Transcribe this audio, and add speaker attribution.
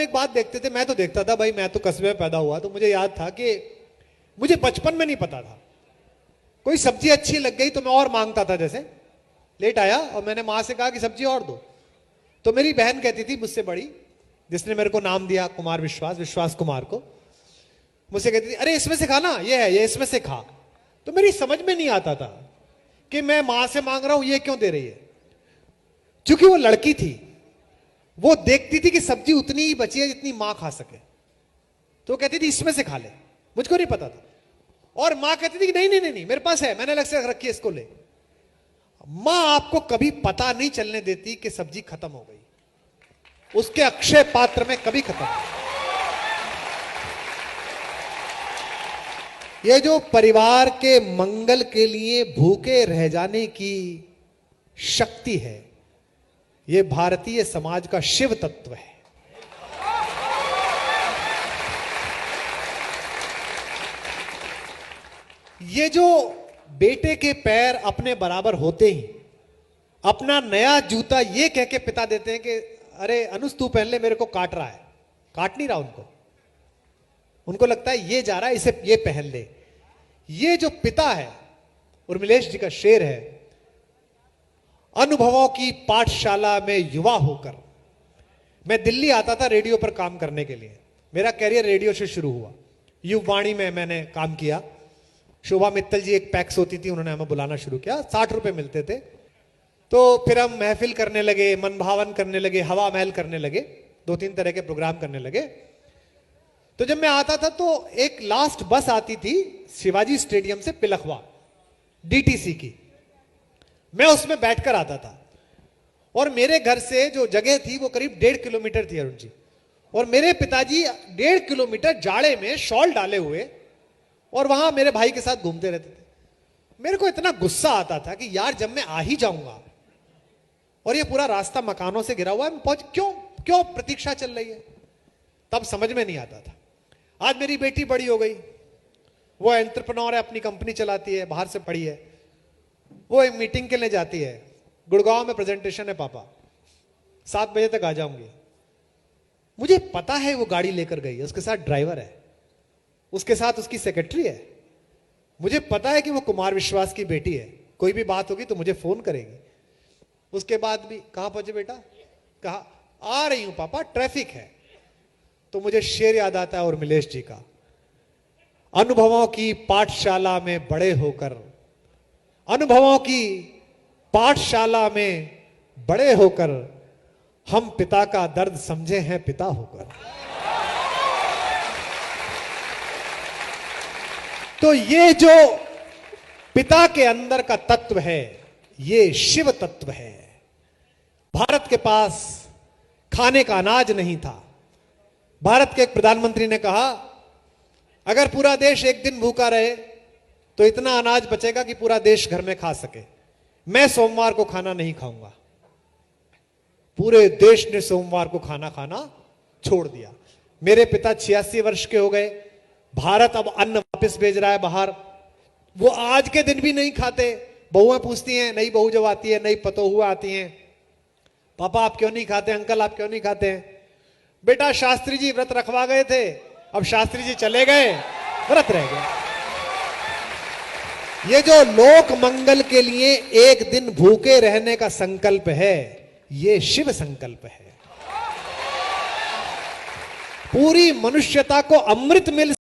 Speaker 1: एक बात देखते थे, मैं तो देखता था भाई, मैं तो कस्बे में पैदा हुआ, तो मुझे याद था कि मुझे बचपन में नहीं पता था, कोई सब्जी अच्छी लग गई तो मैं और मांगता था। जैसे लेट आया और मैंने मां से कहा कि सब्जी और दो, तो मेरी बहन कहती थी मुझसे बड़ी, जिसने मेरे को नाम दिया कुमार विश्वास, विश्वास कुमार को, मुझसे कहती थी अरे इसमें से खा ना, ये है, ये इसमें से खा। तो मेरी समझ में नहीं आता था कि मैं मां से मांग रहा हूं, ये क्यों दे रही है। क्योंकि वो लड़की थी, वो देखती थी कि सब्जी उतनी ही बची है जितनी मां खा सके, तो कहती थी इसमें से खा ले, मुझको नहीं पता था। और मां कहती थी कि नहीं नहीं नहीं, नहीं मेरे पास है, मैंने अलग से रख रखी है, इसको ले। मां आपको कभी पता नहीं चलने देती कि सब्जी खत्म हो गई, उसके अक्षय पात्र में कभी खत्म नहीं। ये जो परिवार के मंगल के लिए भूखे रह जाने की शक्ति है, ये भारतीय समाज का शिव तत्व है। ये जो बेटे के पैर अपने बराबर होते ही अपना नया जूता ये कह के पिता देते हैं कि अरे अनुज तू पहन ले, मेरे को काट रहा है, काट नहीं रहा उनको लगता है ये जा रहा है, इसे ये पहन ले। ये जो पिता है, उर्मिलेश जी का शेर है, अनुभवों की पाठशाला में युवा होकर। मैं दिल्ली आता था रेडियो पर काम करने के लिए, मेरा कैरियर रेडियो से शुरू हुआ। युववाणी में मैंने काम किया, शोभा मित्तल जी एक पैक्स होती थी, उन्होंने हमें बुलाना शुरू किया, 60 रुपए मिलते थे। तो फिर हम महफिल करने लगे, मन भावन करने लगे, हवा महल करने लगे, 2-3 तरह के प्रोग्राम करने लगे। तो जब मैं आता था तो एक लास्ट बस आती थी शिवाजी स्टेडियम से पिलखवा, डीटीसी की, मैं उसमें बैठकर आता था। और मेरे घर से जो जगह थी वो करीब 1.5 किलोमीटर थी अरुण जी, और मेरे पिताजी 1.5 किलोमीटर जाड़े में शॉल डाले हुए और वहां मेरे भाई के साथ घूमते रहते थे। मेरे को इतना गुस्सा आता था कि यार जब मैं आ ही जाऊंगा और ये पूरा रास्ता मकानों से घिरा हुआ है, पहुंच क्यों प्रतीक्षा चल रही है, तब समझ में नहीं आता था। आज मेरी बेटी बड़ी हो गई, वो एंटरप्रेन्योर है, अपनी कंपनी चलाती है, बाहर से पढ़ी है, वो एक मीटिंग के लिए जाती है, गुड़गांव में प्रेजेंटेशन है पापा, 7 बजे तक आ जाऊंगी। मुझे पता है वो गाड़ी लेकर गई है, उसके साथ ड्राइवर है, उसके साथ उसकी सेक्रेटरी है, मुझे पता है कि वो कुमार विश्वास की बेटी है, कोई भी बात होगी तो मुझे फोन करेगी। उसके बाद भी कहां पहुंचे बेटा, कहा आ रही हूं पापा, ट्रैफिक है। तो मुझे शेर याद आता है उर्मिलेश जी का, अनुभवों की पाठशाला में बड़े होकर, अनुभवों की पाठशाला में बड़े होकर हम पिता का दर्द समझे हैं पिता होकर। तो ये जो पिता के अंदर का तत्व है, ये शिव तत्व है। भारत के पास खाने का अनाज नहीं था। भारत के एक प्रधानमंत्री ने कहा अगर पूरा देश एक दिन भूखा रहे तो इतना अनाज बचेगा कि पूरा देश घर में खा सके। मैं सोमवार को खाना नहीं खाऊंगा। पूरे देश ने सोमवार को खाना खाना छोड़ दिया। मेरे पिता 86 वर्ष के हो गए। भारत अब अन्न वापस भेज रहा है बाहर। वो आज के दिन भी नहीं खाते। बहुएं पूछती हैं, नई बहू जब आती है, नई पतोहुआ आती हैं, पापा आप क्यों नहीं खाते, अंकल आप क्यों नहीं खाते हैं? बेटा शास्त्री जी व्रत रखवा गए थे, अब शास्त्री जी चले गए, व्रत रह गया। ये जो लोक मंगल के लिए एक दिन भूखे रहने का संकल्प है, ये शिव संकल्प है। पूरी मनुष्यता को अमृत मिल